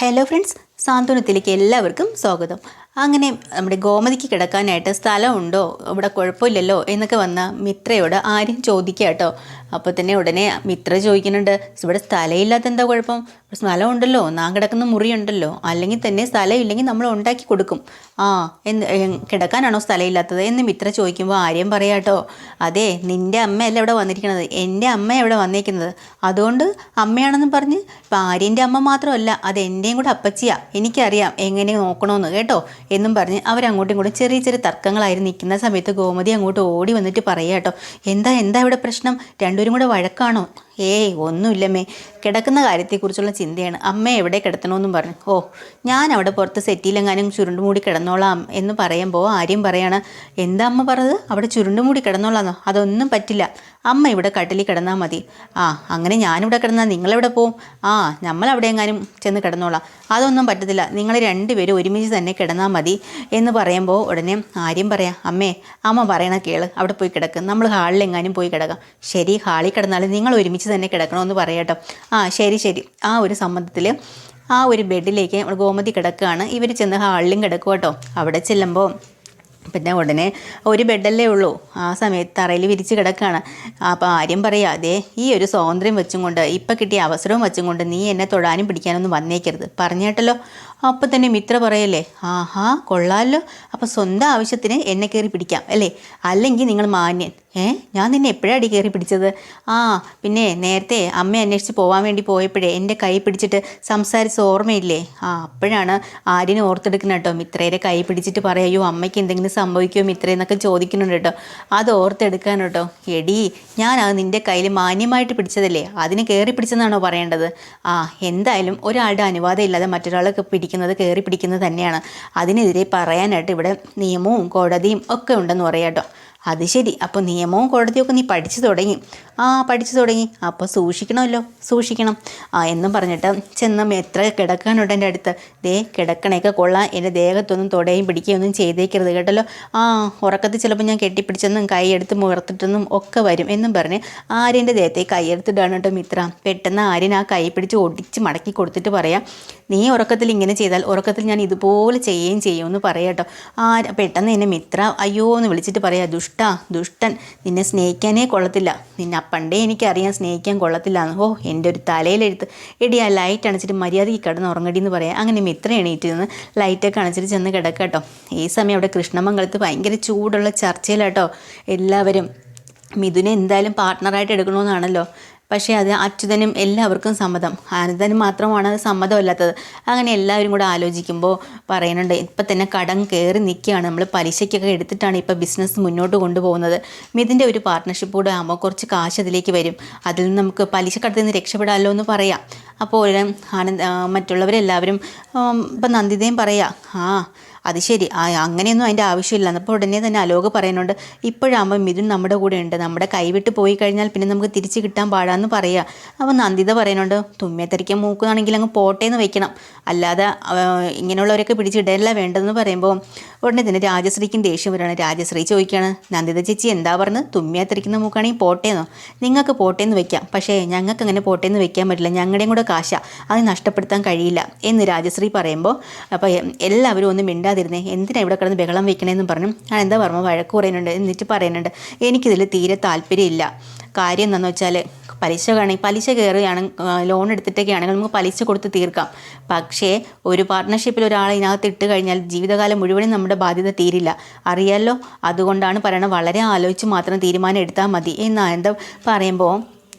Hello friends, സാന്ത്വനത്തിലേക്ക് എല്ലാവർക്കും സ്വാഗതം. അങ്ങനെ നമ്മുടെ ഗോമതിക്ക് കിടക്കാനായിട്ട് സ്ഥലമുണ്ടോ, ഇവിടെ കുഴപ്പമില്ലല്ലോ എന്നൊക്കെ വന്ന മിത്രയോട് ആര്യം ചോദിക്കുക കേട്ടോ. അപ്പോൾ തന്നെ ഉടനെ മിത്ര ചോദിക്കുന്നുണ്ട്, ഇവിടെ സ്ഥലമില്ലാത്ത എന്താ കുഴപ്പം? സ്ഥലമുണ്ടല്ലോ, നാം കിടക്കുന്ന മുറിയുണ്ടല്ലോ, അല്ലെങ്കിൽ തന്നെ സ്ഥലമില്ലെങ്കിൽ നമ്മൾ ഉണ്ടാക്കി കൊടുക്കും. കിടക്കാനാണോ സ്ഥലമില്ലാത്തത് എന്ന് മിത്ര ചോദിക്കുമ്പോൾ ആര്യം പറയാട്ടോ, അതെ നിൻ്റെ അമ്മയല്ല ഇവിടെ വന്നിരിക്കുന്നത്, എൻ്റെ അമ്മ ഇവിടെ വന്നിരിക്കുന്നത്. അതുകൊണ്ട് അമ്മയാണെന്ന് പറഞ്ഞ് ഇപ്പം ആര്യൻ്റെ അമ്മ മാത്രമല്ല, അത് എൻ്റെയും കൂടെ അപ്പച്ചിയാണ്, എനിക്കറിയാം എങ്ങനെ നോക്കണമെന്ന് കേട്ടോ എന്നും പറഞ്ഞ് അവരങ്ങോട്ടും ഇങ്ങോട്ടും ചെറിയ ചെറിയ തർക്കങ്ങളായിരുന്നു. നിൽക്കുന്ന സമയത്ത് ഗോമതി അങ്ങോട്ട് ഓടി വന്നിട്ട് പറയുക കേട്ടോ, എന്താ ഇവിടെ പ്രശ്നം? രണ്ടുപേരും കൂടെ വഴക്കാണോ? ഒന്നുമില്ലമ്മേ, കിടക്കുന്ന കാര്യത്തെക്കുറിച്ചുള്ള ചിന്തയാണ്. അമ്മയെ എവിടെ കിടത്തണമെന്നും പറഞ്ഞു. ഞാൻ അവിടെ പുറത്ത് സെറ്റിയിലെങ്ങാനും ചുരുണ്ടുമൂടി കിടന്നോളാം എന്ന് പറയുമ്പോൾ ആര്യം പറയാണ്, എന്താ അമ്മ പറഞ്ഞത്? അവിടെ ചുരുണ്ടുമൂടി കിടന്നോളാന്നോ? അതൊന്നും പറ്റില്ല, അമ്മ ഇവിടെ കട്ടിലിൽ കിടന്നാൽ മതി. അങ്ങനെ ഞാനിവിടെ കിടന്നാൽ നിങ്ങളെവിടെ പോവും? നമ്മളവിടെ എങ്ങാനും ചെന്ന് കിടന്നോളാം. അതൊന്നും പറ്റത്തില്ല, നിങ്ങൾ രണ്ടുപേരും ഒരുമിച്ച് തന്നെ കിടന്നാൽ മതി എന്ന് പറയുമ്പോൾ ഉടനെ ആര്യം പറയാം, അമ്മ പറയണ കേള്, അവിടെ പോയി കിടക്കും, നമ്മൾ ഹാളിലെങ്ങാനും പോയി കിടക്കാം. ശരി, ഹാളിൽ കിടന്നാലും നിങ്ങൾ ഒരുമിച്ച് തന്നെ കിടക്കണമെന്ന് പറയാട്ടോ. ശരി. ആ ഒരു സമ്മതത്തിൽ ആ ഒരു ബെഡിലേക്ക് ഗോമതി കിടക്കുകയാണ്. ഇവർ ചെന്ന് ഹാളിലും കിടക്കുക കേട്ടോ. അവിടെ ചെല്ലുമ്പോൾ പിന്നെ ഉടനെ ഒരു ബെഡല്ലേ ഉള്ളൂ. ആ സമയത്ത് തറയിൽ വിരിച്ച് കിടക്കുകയാണ്. അപ്പോൾ ആര്യം പറയുക, അതെ ഈ ഒരു സ്വാതന്ത്ര്യം വെച്ചും കൊണ്ട് ഇപ്പം കിട്ടിയ അവസരവും വെച്ചും കൊണ്ട് നീ എന്നെ തൊടാനും പിടിക്കാനൊന്നും വന്നേക്കരുത്, പറഞ്ഞേട്ടല്ലോ. അപ്പം തന്നെ മിത്ര പറയല്ലേ, കൊള്ളാമല്ലോ, അപ്പോൾ സ്വന്തം ആവശ്യത്തിന് എന്നെ കയറി പിടിക്കാം അല്ലേ? അല്ലെങ്കിൽ നിങ്ങൾ മാന്യൻ. ഞാൻ നിന്നെ എപ്പോഴാണ് കയറി പിടിച്ചത്? പിന്നെ നേരത്തെ അമ്മ അന്വേഷിച്ച് പോകാൻ വേണ്ടി പോയപ്പോഴേ എൻ്റെ കൈ പിടിച്ചിട്ട് സംസാരിച്ച ഓർമ്മയില്ലേ? അപ്പോഴാണ് ആര്യനെ ഓർത്തെടുക്കുന്നത് കേട്ടോ. മിത്രയുടെ കൈ പിടിച്ചിട്ട് പറയോ, അമ്മയ്ക്ക് എന്തെങ്കിലും സംഭവിക്കുമോ മിത്ര എന്നൊക്കെ ചോദിക്കുന്നുണ്ട് കേട്ടോ. അത് ഓർത്തെടുക്കാൻ കേട്ടോ. എടി, ഞാനത് നിൻ്റെ കയ്യിൽ മാന്യമായിട്ട് പിടിച്ചതല്ലേ, അതിന് കയറി പിടിച്ചെന്നാണോ പറയേണ്ടത്? എന്തായാലും ഒരാളുടെ അനുവാദം ഇല്ലാതെ മറ്റൊരാളൊക്കെ പിടിക്കുന്നത് കയറി പിടിക്കുന്നത് തന്നെയാണ്. അതിനെതിരെ പറയാനായിട്ട് ഇവിടെ നിയമവും കോടതിയും ഒക്കെ ഉണ്ടെന്ന് പറയാം കേട്ടോ. അത് ശരി, അപ്പോൾ നിയമവും കോടതിയൊക്കെ നീ പഠിച്ചു തുടങ്ങി. അപ്പോൾ സൂക്ഷിക്കണം എന്നും പറഞ്ഞിട്ട് ചെന്ന് എത്ര കിടക്കാനുണ്ട് എൻ്റെ അടുത്ത്. കിടക്കണയൊക്കെ കൊള്ളാൻ, എൻ്റെ ദേഹത്തൊന്നും തൊടയും പിടിക്കുകയൊന്നും ചെയ്തേക്കരുത് കേട്ടല്ലോ. ഉറക്കത്തിൽ ചിലപ്പോൾ ഞാൻ കെട്ടിപ്പിടിച്ചെന്നും കൈയെടുത്ത് മുഖത്തിട്ടെന്നും ഒക്കെ വരും എന്നും പറഞ്ഞ് ആര്യൻ്റെ ദേഹത്തേക്ക് കൈയെടുത്തിട്ടാണ് കേട്ടോ മിത്ര. പെട്ടെന്ന് ആര്യൻ ആ കൈ പിടിച്ച് ഒടിച്ച് മടക്കി കൊടുത്തിട്ട് പറയാം, നീ ഉറക്കത്തിൽ ഇങ്ങനെ ചെയ്താൽ ഉറക്കത്തിൽ ഞാൻ ഇതുപോലെ ചെയ്യുമെന്ന് പറയാം കേട്ടോ. പെട്ടെന്ന് എന്നെ മിത്ര അയ്യോ എന്ന് വിളിച്ചിട്ട് പറയാം, ദുഷ്ടൻ, നിന്നെ സ്നേഹിക്കാനേ കൊള്ളത്തില്ല, നിന്നെ പണ്ടേ എനിക്കറിയാം സ്നേഹിക്കാൻ കൊള്ളത്തില്ലാന്ന്. എൻ്റെ ഒരു തലയിലെഴുത്ത്. എടി, ആ ലൈറ്റ് അണച്ചിട്ട് മര്യാദയ്ക്ക് കിടന്ന് ഉറങ്ങടി എന്ന് പറയാം. അങ്ങനെ മിത്ര എണീറ്റ് നിന്ന് ലൈറ്റൊക്കെ അണച്ചിട്ട് ചെന്ന് കിടക്കാം കേട്ടോ. ഈ സമയം അവിടെ കൃഷ്ണമംഗലത്ത് ഭയങ്കര ചൂടുള്ള ചർച്ചയിലാട്ടോ എല്ലാവരും. മിഥുനെ എന്തായാലും പാർട്ട്ണറായിട്ട് എടുക്കണമെന്നാണല്ലോ. പക്ഷേ അത് അച്യുതനും എല്ലാവർക്കും സമ്മതം, ആനന്ദന് മാത്രമാണ് അത് സമ്മതമല്ലാത്തത്. അങ്ങനെ എല്ലാവരും കൂടെ ആലോചിക്കുമ്പോൾ പറയുന്നുണ്ട്, ഇപ്പം തന്നെ കടം കയറി നിൽക്കുകയാണ്, നമ്മൾ പലിശയ്ക്കൊക്കെ എടുത്തിട്ടാണ് ഇപ്പോൾ ബിസിനസ് മുന്നോട്ട് കൊണ്ടുപോകുന്നത്. മിഥുൻ്റെ ഒരു പാർട്ട്ണർഷിപ്പ് കൂടെ ആകുമ്പോൾ കുറച്ച് കാശ് അതിലേക്ക് വരും, അതിൽ നിന്ന് നമുക്ക് പലിശക്കടത്തിൽ നിന്ന് രക്ഷപ്പെടാമല്ലോ എന്ന് പറയാം. അപ്പോൾ മറ്റുള്ളവരെല്ലാവരും ഇപ്പം നന്ദിതയും പറയാം, അത് ശരി, അങ്ങനെയൊന്നും അതിൻ്റെ ആവശ്യമില്ല. അപ്പോൾ ഉടനെ തന്നെ അലോക് പറയുന്നുണ്ട്, ഇപ്പോഴാകുമ്പോൾ മിഥുൻ നമ്മുടെ കൂടെ ഉണ്ട്, നമ്മുടെ കൈവിട്ട് പോയി കഴിഞ്ഞാൽ പിന്നെ നമുക്ക് തിരിച്ച് കിട്ടാൻ പാടാന്ന് പറയുക. അപ്പോൾ നന്ദിത പറയുന്നുണ്ട്, തുമ്മിയത്തരിക്കാൻ മൂക്കുകയാണെങ്കിൽ അങ്ങ് പോട്ടേന്ന് വെക്കണം, അല്ലാതെ ഇങ്ങനെയുള്ളവരൊക്കെ പിടിച്ചിടല്ല വേണ്ടതെന്ന് പറയുമ്പോൾ ഉടനെ തന്നെ രാജശ്രീക്കും ദേഷ്യം വരികയാണ്. രാജശ്രീ ചോദിക്കുകയാണ്, നന്ദിത ചേച്ചി എന്താ പറഞ്ഞത്? തുമ്മിയത്തരിക്കുന്ന മൂക്കാണെങ്കിൽ പോട്ടേന്നോ? നിങ്ങൾക്ക് പോട്ടേന്ന് വെക്കാം, പക്ഷേ ഞങ്ങൾക്ക് അങ്ങനെ പോട്ടേന്ന് വെക്കാൻ പറ്റില്ല, ഞങ്ങളുടെയും കൂടെ കാശ, അത് നഷ്ടപ്പെടുത്താൻ കഴിയില്ല എന്ന് രാജശ്രീ പറയുമ്പോൾ അപ്പോൾ എല്ലാവരും ഒന്ന് മിണ്ടാതിരുന്നേ, എന്തിനാണ് ഇവിടെ കിടന്ന് ബഹളം വയ്ക്കണേന്നും പറഞ്ഞു എന്താ പറഞ്ഞ വഴക്ക് പറയുന്നുണ്ട്. എന്നിട്ട് പറയുന്നുണ്ട്, എനിക്കിതിൽ തീരെ താല്പര്യമില്ല. കാര്യം എന്താണെന്ന് വെച്ചാൽ പലിശ കയറുകയാണ്, ലോൺ എടുത്തിട്ടൊക്കെ ആണെങ്കിൽ നമുക്ക് പലിശ കൊടുത്ത് തീർക്കാം. പക്ഷേ ഒരു പാർട്ട്ണർഷിപ്പിൽ ഒരാളെ ഇതിനകത്ത് ഇട്ട് കഴിഞ്ഞാൽ ജീവിതകാലം മുഴുവനും നമ്മുടെ ബാധ്യത തീരില്ല, അറിയാമല്ലോ. അതുകൊണ്ടാണ് പറയണത്, വളരെ ആലോചിച്ച് മാത്രം തീരുമാനം എടുത്താൽ മതി എന്ന് എന്താ പറയുമ്പോൾ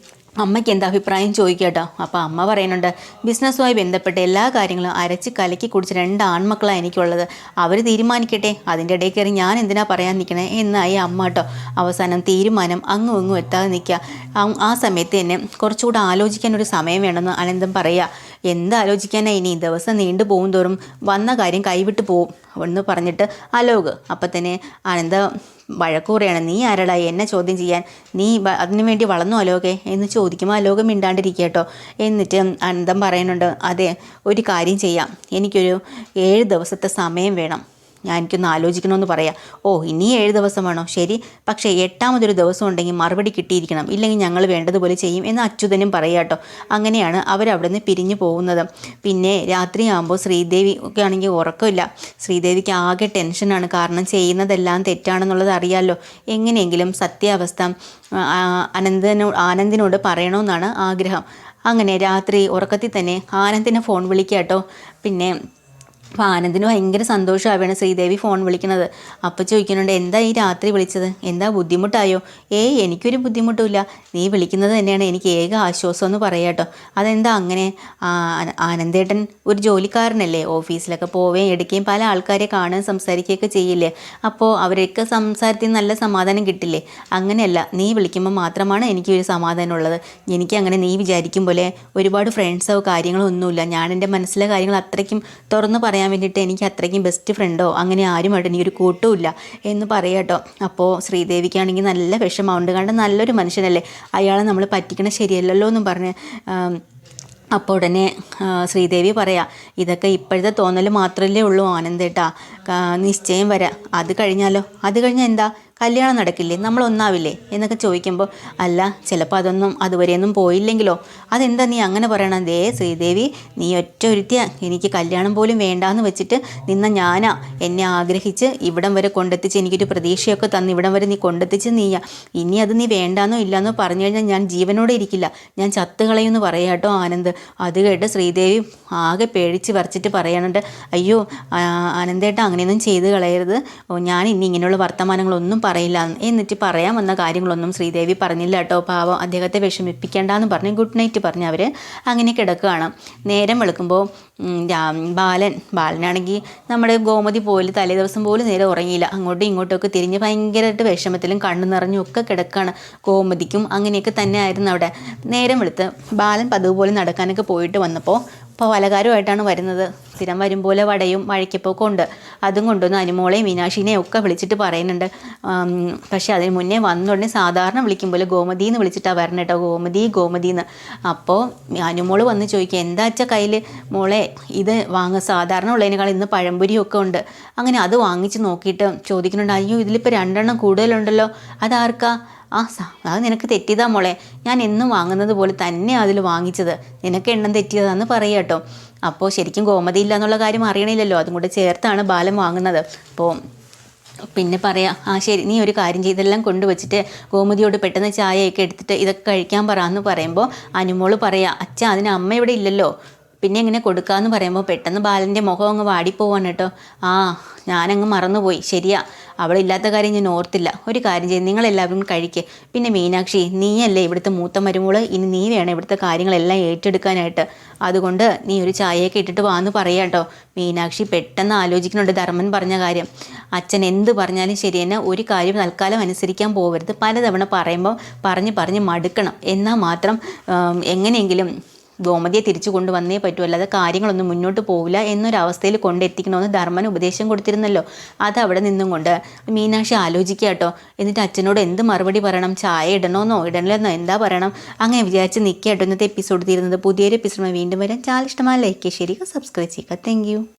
അമ്മയ്ക്ക് എന്താ അഭിപ്രായം ചോദിക്കട്ടോ. അപ്പോൾ അമ്മ പറയുന്നുണ്ട്, ബിസിനസ്സുമായി ബന്ധപ്പെട്ട എല്ലാ കാര്യങ്ങളും അരച്ച് കലക്കി കുടിച്ച് 2 ആൺമക്കളാണ് എനിക്കുള്ളത്, അവർ തീരുമാനിക്കട്ടെ, അതിൻ്റെ ഇടയിൽ കയറി ഞാൻ എന്തിനാ പറയാൻ നിൽക്കണേ എന്നായി അമ്മ കേട്ടോ. അവസാനം തീരുമാനം അങ്ങും ഇങ്ങും എത്താതെ നിൽക്കുക. ആ സമയത്ത് തന്നെ കുറച്ചുകൂടെ ആലോചിക്കാൻ ഒരു സമയം വേണമെന്ന് അനന്തം പറയുക. എന്താലോചിക്കാനാണ്, ഇനി ദിവസം നീണ്ടു പോകും തോറും വന്ന കാര്യം കൈവിട്ട് പോവും എന്ന് പറഞ്ഞിട്ട് അലോക് അപ്പം തന്നെ ആനന്ദ വഴക്കൂറയാണ്, നീ ആരടാ എന്നെ ചോദ്യം ചെയ്യാൻ, നീ അതിനു വേണ്ടി വളർന്നു അലോകെ എന്ന് ചോദിക്കുമ്പോൾ അലോകം മിണ്ടാണ്ടിരിക്കുക കേട്ടോ. എന്നിട്ട് അനന്തം പറയുന്നുണ്ട്, അതെ ഒരു കാര്യം ചെയ്യാം, എനിക്കൊരു 7 ദിവസത്തെ സമയം വേണം, എനിക്കൊന്ന് ആലോചിക്കണമെന്ന് പറയാം. ഓ ഇനി 7 ദിവസം വേണോ? ശരി, പക്ഷേ 8ാമതൊരു ദിവസം ഉണ്ടെങ്കിൽ മറുപടി കിട്ടിയിരിക്കണം, ഇല്ലെങ്കിൽ ഞങ്ങൾ വേണ്ടതുപോലെ ചെയ്യും എന്ന് അച്യുതനും പറയാട്ടോ. അങ്ങനെയാണ് അവരവിടെ നിന്ന് പിരിഞ്ഞു പോകുന്നത്. പിന്നെ രാത്രിയാകുമ്പോൾ ശ്രീദേവി ഒക്കെ ആണെങ്കിൽ ഉറക്കമില്ല. ശ്രീദേവിക്ക് ആകെ ടെൻഷനാണ്. കാരണം ചെയ്യുന്നതെല്ലാം തെറ്റാണെന്നുള്ളത് അറിയാമല്ലോ. എങ്ങനെയെങ്കിലും സത്യാവസ്ഥ ആനന്ദിനോട് പറയണമെന്നാണ് ആഗ്രഹം. അങ്ങനെ രാത്രി ഉറക്കത്തിൽ തന്നെ ആനന്ദിനെ ഫോൺ വിളിക്കാട്ടോ. പിന്നെ അപ്പോൾ ആനന്ദിന് ഭയങ്കര സന്തോഷമാവുകയാണ് ശ്രീദേവി ഫോൺ വിളിക്കുന്നത്. അപ്പോൾ ചോദിക്കുന്നുണ്ട്, എന്താ ഈ രാത്രി വിളിച്ചത്? എന്താ ബുദ്ധിമുട്ടായോ? ഏയ് എനിക്കൊരു ബുദ്ധിമുട്ടുമില്ല, നീ വിളിക്കുന്നത് തന്നെയാണ് എനിക്ക് ഏക ആശ്വാസം എന്ന് പറയാട്ടോ. അതെന്താ അങ്ങനെ? ആനന്ദേട്ടൻ ഒരു ജോലിക്കാരനല്ലേ, ഓഫീസിലൊക്കെ പോവുകയും എടുക്കുകയും പല ആൾക്കാരെ കാണുകയും സംസാരിക്കുകയൊക്കെ ചെയ്യില്ലേ, അപ്പോൾ അവരൊക്കെ സംസാരത്തിൽ നല്ല സമാധാനം കിട്ടില്ലേ? അങ്ങനെയല്ല, നീ വിളിക്കുമ്പോൾ മാത്രമാണ് എനിക്കൊരു സമാധാനമുള്ളത്. എനിക്കങ്ങനെ നീ വിചാരിക്കും പോലെ ഒരുപാട് ഫ്രണ്ട്സോ കാര്യങ്ങളോ ഒന്നുമില്ല. ഞാൻ എൻ്റെ മനസ്സിലെ കാര്യങ്ങൾ അത്രയ്ക്കും തുറന്ന് പറയാൻ വേണ്ടിയിട്ട് എനിക്ക് അത്രയ്ക്കും ബെസ്റ്റ് ഫ്രണ്ടോ അങ്ങനെ ആരുമായിട്ട് എനിക്കൊരു കൂട്ടുമില്ല എന്ന് പറയാട്ടോ. അപ്പോൾ ശ്രീദേവിക്കാണെങ്കിൽ നല്ല വിഷമമുണ്ട്. കാരണം നല്ലൊരു മനുഷ്യനല്ലേ, അയാളെ നമ്മൾ പറ്റിക്കണ ശരിയല്ലല്ലോ എന്നും പറഞ്ഞ് അപ്പോൾ ഉടനെ ശ്രീദേവി പറയാം, ഇതൊക്കെ ഇപ്പോഴത്തെ തോന്നൽ മാത്രമല്ലേ ഉള്ളൂ ആനന്ദേട്ടാ, നിശ്ചയം വരാം, അത് കഴിഞ്ഞാലോ? അത് കഴിഞ്ഞാൽ എന്താ, കല്യാണം നടക്കില്ലേ, നമ്മൾ ഒന്നാവില്ലേ എന്നൊക്കെ ചോദിക്കുമ്പോൾ, അല്ല ചിലപ്പോൾ അതൊന്നും അതുവരെയൊന്നും പോയില്ലെങ്കിലോ? അതെന്താ നീ അങ്ങനെ പറയണം? ദേ ശ്രീദേവി, നീ ഒറ്റ ഒരുത്തിയാ എനിക്ക് കല്യാണം പോലും വേണ്ടാന്ന് വെച്ചിട്ട് നിന്ന ഞാനാ. എന്നെ ആഗ്രഹിച്ച് ഇവിടം വരെ കൊണ്ടെത്തിച്ച് എനിക്കൊരു പ്രതീക്ഷയൊക്കെ തന്ന് ഇവിടം വരെ നീ കൊണ്ടെത്തിച്ച് നീയാ. ഇനി അത് നീ വേണ്ടാന്നോ ഇല്ലാന്നോ പറഞ്ഞു കഴിഞ്ഞാൽ ഞാൻ ജീവനോടെ ഇരിക്കില്ല, ഞാൻ ചത്തുകളയെന്ന് പറയാട്ടോ ആനന്ദ്. അത് കേട്ട് ശ്രീദേവി ആകെ പേടിച്ച് വരച്ചിട്ട് പറയാനുണ്ട്, അയ്യോ ആനന്ദേട്ടാ അങ്ങനെയൊന്നും ചെയ്ത് കളയരുത്, ഞാൻ ഇനി ഇങ്ങനെയുള്ള വർത്തമാനങ്ങളൊന്നും പറയില്ല. എന്നിട്ട് പറയാൻ വന്ന കാര്യങ്ങളൊന്നും ശ്രീദേവി പറഞ്ഞില്ല കേട്ടോ. പാവം അദ്ദേഹത്തെ വിഷമിപ്പിക്കേണ്ടെന്ന് പറഞ്ഞ് ഗുഡ് നൈറ്റ് പറഞ്ഞ് അവർ അങ്ങനെ കിടക്കുകയാണ്. നേരം വെളുക്കുമ്പോൾ ബാലനാണെങ്കിൽ നമ്മുടെ ഗോമതി പോലും തലേ ദിവസം പോലും നേരെ ഉറങ്ങിയില്ല. അങ്ങോട്ടും ഇങ്ങോട്ടുമൊക്കെ തിരിഞ്ഞ് ഭയങ്കരമായിട്ട് വിഷമത്തിലും കണ്ണു നിറഞ്ഞും ഒക്കെ കിടക്കുകയാണ്. ഗോമതിക്കും അങ്ങനെയൊക്കെ തന്നെ ആയിരുന്നു അവിടെ. നേരം വെളുത്ത് ബാലൻ പതിവ് പോലെ നടക്കാനൊക്കെ പോയിട്ട് വന്നപ്പോൾ പലകാരമായിട്ടാണ് വരുന്നത്. സ്ഥിരം വരും പോലെ വടയും മഴയ്ക്കൊക്കെ ഉണ്ട്. അതും കൊണ്ടുവന്ന് അനുമോളെയും മീനാക്ഷിനെയും ഒക്കെ വിളിച്ചിട്ട് പറയുന്നുണ്ട്. പക്ഷേ അതിന് മുന്നേ വന്നുടനെ സാധാരണ വിളിക്കും പോലെ ഗോമതി എന്ന് വിളിച്ചിട്ടാണ് വരണം കേട്ടോ, ഗോമതി എന്ന്. അപ്പോൾ അനുമോൾ വന്ന് ചോദിക്കുക, എന്താ വെച്ചാൽ കയ്യിൽ മോളെ ഇത് സാധാരണ ഉള്ളതിനേക്കാൾ ഇന്ന് പഴംപൊരിയൊക്കെ ഉണ്ട്. അങ്ങനെ അത് വാങ്ങിച്ച് നോക്കിയിട്ട് ചോദിക്കുന്നുണ്ട്, അയ്യോ ഇതിലിപ്പോൾ 2 എണ്ണം കൂടുതലുണ്ടല്ലോ, അതാർക്കാ? അത് നിനക്ക് തെറ്റിയതാ മോളെ, ഞാൻ എന്നും വാങ്ങുന്നത് പോലെ തന്നെ അതിൽ വാങ്ങിച്ചത്, നിനക്ക് എണ്ണം തെറ്റിയതാന്ന് പറയാം കേട്ടോ. അപ്പോൾ ശരിക്കും ഗോമതി ഇല്ല എന്നുള്ള കാര്യം അറിയണില്ലല്ലോ, അതും കൂടെ ചേർത്താണ് ബാലൻ വാങ്ങുന്നത്. അപ്പോൾ പിന്നെ പറയാം, ശരി നീ ഒരു കാര്യം ചെയ്തെല്ലാം കൊണ്ടുവച്ചിട്ട് ഗോമതിയോട് പെട്ടെന്ന് ചായയൊക്കെ എടുത്തിട്ട് ഇതൊക്കെ കഴിക്കാൻ പറയാമെന്ന് പറയുമ്പോൾ അനുമോള് പറയാം, അച്ഛാ അതിന് അമ്മ ഇവിടെ ഇല്ലല്ലോ, പിന്നെ എങ്ങനെ കൊടുക്കാമെന്ന് പറയുമ്പോൾ പെട്ടെന്ന് ബാലൻ്റെ മുഖം അങ്ങ് വാടിപ്പോവാണ് കേട്ടോ. ഞാനങ്ങ് മറന്നുപോയി, ശരിയാ അവളില്ലാത്ത കാര്യം ഞാൻ ഓർത്തില്ല. ഒരു കാര്യം ചെയ്യും, നിങ്ങളെല്ലാവരും കഴിക്കുക. പിന്നെ മീനാക്ഷി, നീയല്ലേ ഇവിടുത്തെ മൂത്ത മരുമോള്, ഇനി നീ വേണം ഇവിടുത്തെ കാര്യങ്ങളെല്ലാം ഏറ്റെടുക്കാനായിട്ട്, അതുകൊണ്ട് നീ ഒരു ചായയൊക്കെ ഇട്ടിട്ട് വാന്ന് പറയാം കേട്ടോ. മീനാക്ഷി പെട്ടെന്ന് ആലോചിക്കുന്നുണ്ട് ധർമ്മൻ പറഞ്ഞ കാര്യം. അച്ഛൻ എന്ത് പറഞ്ഞാലും ശരി തന്നെ, ഒരു കാര്യം തൽക്കാലം അനുസരിക്കാൻ പോകരുത്, പലതവണ പറയുമ്പോൾ പറഞ്ഞ് മടുക്കണം, എന്നാൽ മാത്രം എങ്ങനെയെങ്കിലും ഗോമതിയെ തിരിച്ചു കൊണ്ടുവന്നേ പറ്റൂ, അല്ലാതെ കാര്യങ്ങളൊന്നും മുന്നോട്ട് പോവില്ല എന്നൊരവസ്ഥയിൽ കൊണ്ടെത്തിക്കണമെന്ന് ധർമ്മൻ ഉപദേശം കൊടുത്തിരുന്നല്ലോ. അത് അവിടെ നിന്നും കൊണ്ട് മീനാക്ഷി ആലോചിക്കുക കേട്ടോ. എന്നിട്ട് അച്ഛനോട് എന്ത് മറുപടി പറയണം, ചായ ഇടണമെന്നോ ഇടണില്ലെന്നോ എന്താ പറയണം, അങ്ങനെ വിചാരിച്ച് നിൽക്കുക കേട്ടോ. ഇന്നത്തെ എപ്പിസോഡ് തീരുന്നത്. പുതിയൊരു എപ്പിസോഡ് വീണ്ടും വരാൻ. ചാനൽ ഇഷ്ടമായ ലൈക്ക് ചെയ്യുക, സബ്സ്ക്രൈബ് ചെയ്യുക. Thank you.